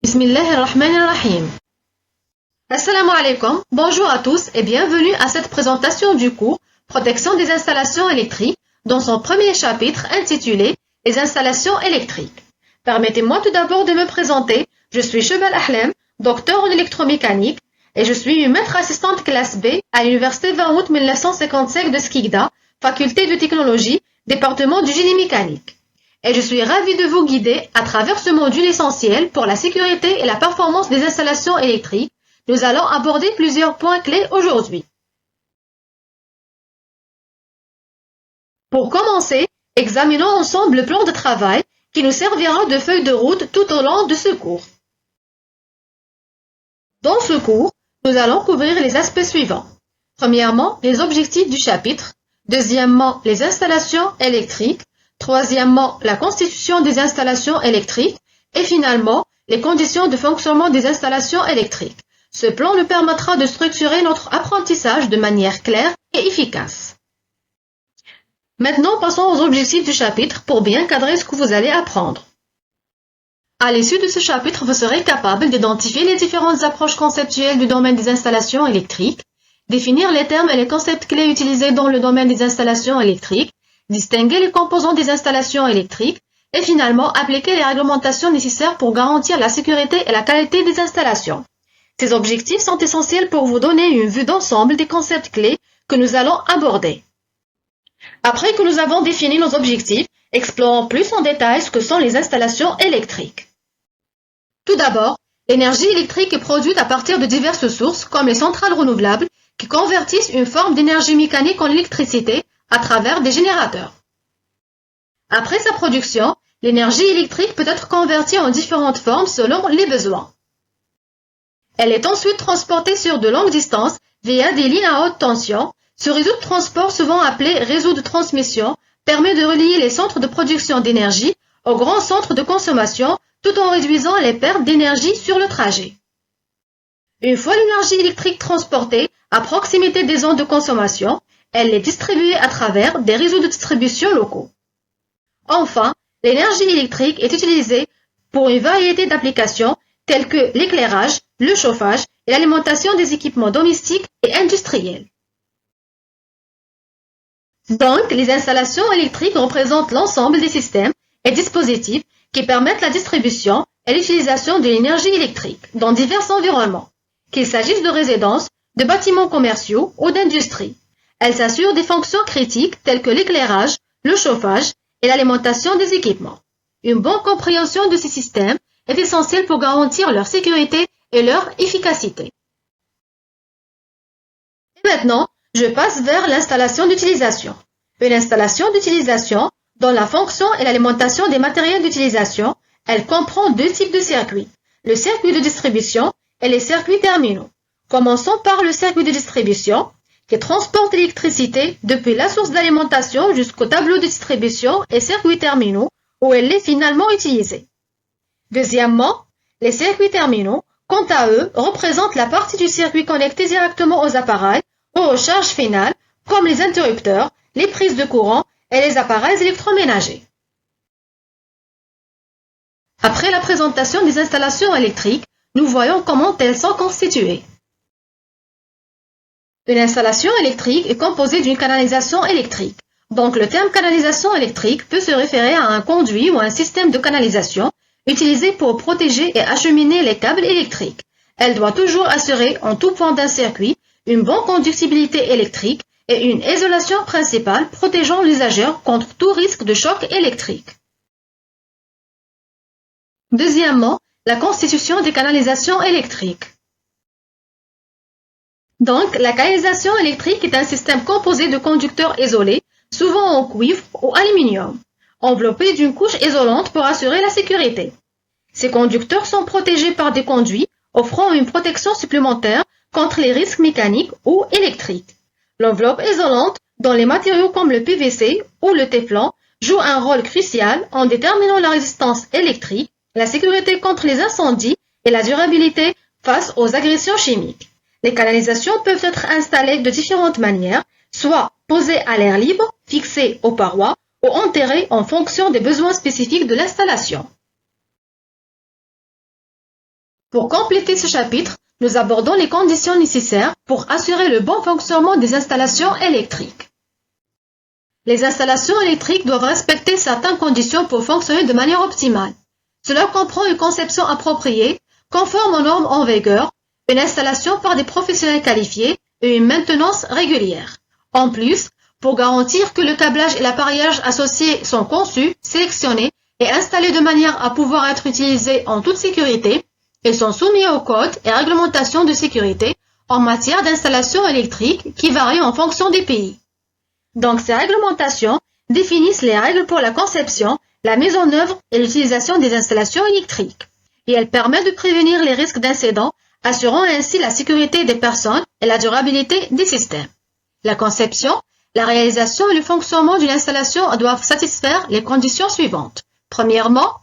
Bismillahirrahmanirrahim. Assalamu alaikum, bonjour à tous et bienvenue à cette présentation du cours Protection des installations électriques dans son premier chapitre intitulé Les installations électriques. Permettez-moi tout d'abord de me présenter. Je suis Chebel Ahlem, docteur en électromécanique et je suis une maître assistante classe B à l'université 20 août 1955 de Skikda, faculté de technologie, département du génie mécanique. Et je suis ravie de vous guider à travers ce module essentiel pour la sécurité et la performance des installations électriques. Nous allons aborder plusieurs points clés aujourd'hui. Pour commencer, examinons ensemble le plan de travail qui nous servira de feuille de route tout au long de ce cours. Dans ce cours, nous allons couvrir les aspects suivants. Premièrement, les objectifs du chapitre. Deuxièmement, les installations électriques. Troisièmement, la constitution des installations électriques. Et finalement, les conditions de fonctionnement des installations électriques. Ce plan nous permettra de structurer notre apprentissage de manière claire et efficace. Maintenant, passons aux objectifs du chapitre pour bien cadrer ce que vous allez apprendre. À l'issue de ce chapitre, vous serez capable d'identifier les différentes approches conceptuelles du domaine des installations électriques, définir les termes et les concepts clés utilisés dans le domaine des installations électriques, distinguer les composants des installations électriques et finalement appliquer les réglementations nécessaires pour garantir la sécurité et la qualité des installations. Ces objectifs sont essentiels pour vous donner une vue d'ensemble des concepts clés que nous allons aborder. Après que nous avons défini nos objectifs, explorons plus en détail ce que sont les installations électriques. Tout d'abord, l'énergie électrique est produite à partir de diverses sources comme les centrales renouvelables qui convertissent une forme d'énergie mécanique en électricité à travers des générateurs. Après sa production, l'énergie électrique peut être convertie en différentes formes selon les besoins. Elle est ensuite transportée sur de longues distances via des lignes à haute tension. Ce réseau de transport, souvent appelé réseau de transmission, permet de relier les centres de production d'énergie aux grands centres de consommation tout en réduisant les pertes d'énergie sur le trajet. Une fois l'énergie électrique transportée à proximité des zones de consommation, elle est distribuée à travers des réseaux de distribution locaux. Enfin, l'énergie électrique est utilisée pour une variété d'applications telles que l'éclairage, le chauffage et l'alimentation des équipements domestiques et industriels. Donc, les installations électriques représentent l'ensemble des systèmes et dispositifs qui permettent la distribution et l'utilisation de l'énergie électrique dans divers environnements, qu'il s'agisse de résidences, de bâtiments commerciaux ou d'industries. Elles s'assurent des fonctions critiques telles que l'éclairage, le chauffage et l'alimentation des équipements. Une bonne compréhension de ces systèmes est essentielle pour garantir leur sécurité et leur efficacité. Et maintenant, je passe vers l'installation d'utilisation. Une installation d'utilisation, dont la fonction et l'alimentation des matériels d'utilisation, elle comprend deux types de circuits, le circuit de distribution et les circuits terminaux. Commençons par le circuit de distribution, qui transporte l'électricité depuis la source d'alimentation jusqu'au tableau de distribution et circuits terminaux, où elle est finalement utilisée. Deuxièmement, les circuits terminaux, quant à eux, représentent la partie du circuit connectée directement aux appareils ou aux charges finales, comme les interrupteurs, les prises de courant et les appareils électroménagers. Après la présentation des installations électriques, nous voyons comment elles sont constituées. Une installation électrique est composée d'une canalisation électrique. Donc, le terme canalisation électrique peut se référer à un conduit ou un système de canalisation utilisé pour protéger et acheminer les câbles électriques. Elle doit toujours assurer en tout point d'un circuit une bonne conductibilité électrique et une isolation principale protégeant l'usager contre tout risque de choc électrique. Deuxièmement, la constitution des canalisations électriques. Donc, la canalisation électrique est un système composé de conducteurs isolés, souvent en cuivre ou aluminium, enveloppés d'une couche isolante pour assurer la sécurité. Ces conducteurs sont protégés par des conduits, offrant une protection supplémentaire contre les risques mécaniques ou électriques. L'enveloppe isolante, dans les matériaux comme le PVC ou le Teflon, joue un rôle crucial en déterminant la résistance électrique, la sécurité contre les incendies et la durabilité face aux agressions chimiques. Les canalisations peuvent être installées de différentes manières, soit posées à l'air libre, fixées aux parois, ou enterrées en fonction des besoins spécifiques de l'installation. Pour compléter ce chapitre, nous abordons les conditions nécessaires pour assurer le bon fonctionnement des installations électriques. Les installations électriques doivent respecter certaines conditions pour fonctionner de manière optimale. Cela comprend une conception appropriée, conforme aux normes en vigueur, une installation par des professionnels qualifiés et une maintenance régulière. En plus, pour garantir que le câblage et l'appareillage associés sont conçus, sélectionnés et installés de manière à pouvoir être utilisés en toute sécurité, ils sont soumis aux codes et réglementations de sécurité en matière d'installation électrique qui varient en fonction des pays. Donc ces réglementations définissent les règles pour la conception, la mise en œuvre et l'utilisation des installations électriques. Et elles permettent de prévenir les risques d'incidents, assurant ainsi la sécurité des personnes et la durabilité des systèmes. La conception, la réalisation et le fonctionnement d'une installation doivent satisfaire les conditions suivantes. Premièrement,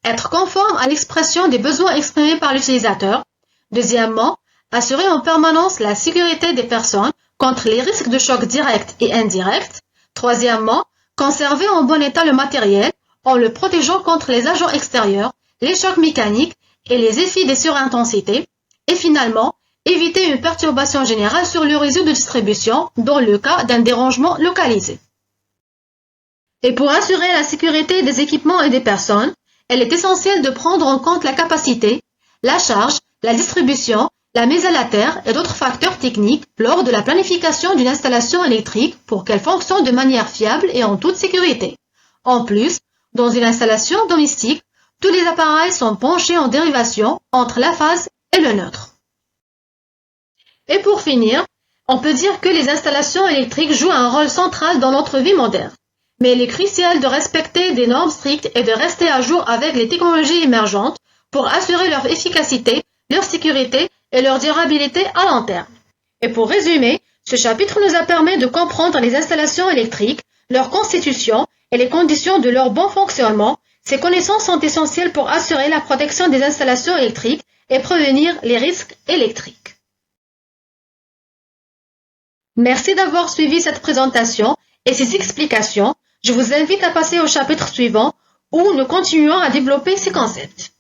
être conforme à l'expression des besoins exprimés par l'utilisateur. Deuxièmement, assurer en permanence la sécurité des personnes contre les risques de choc direct et indirect. Troisièmement, conserver en bon état le matériel en le protégeant contre les agents extérieurs, les chocs mécaniques et les effets des surintensités. Et finalement, éviter une perturbation générale sur le réseau de distribution dans le cas d'un dérangement localisé. Et pour assurer la sécurité des équipements et des personnes, il est essentiel de prendre en compte la capacité, la charge, la distribution, la mise à la terre et d'autres facteurs techniques lors de la planification d'une installation électrique pour qu'elle fonctionne de manière fiable et en toute sécurité. En plus, dans une installation domestique, tous les appareils sont penchés en dérivation entre la phase et le neutre. Et pour finir, on peut dire que les installations électriques jouent un rôle central dans notre vie moderne. Mais il est crucial de respecter des normes strictes et de rester à jour avec les technologies émergentes pour assurer leur efficacité, leur sécurité et leur durabilité à long terme. Et pour résumer, ce chapitre nous a permis de comprendre les installations électriques, leur constitution et les conditions de leur bon fonctionnement. Ces connaissances sont essentielles pour assurer la protection des installations électriques et prévenir les risques électriques. Merci d'avoir suivi cette présentation et ces explications. Je vous invite à passer au chapitre suivant où nous continuons à développer ces concepts.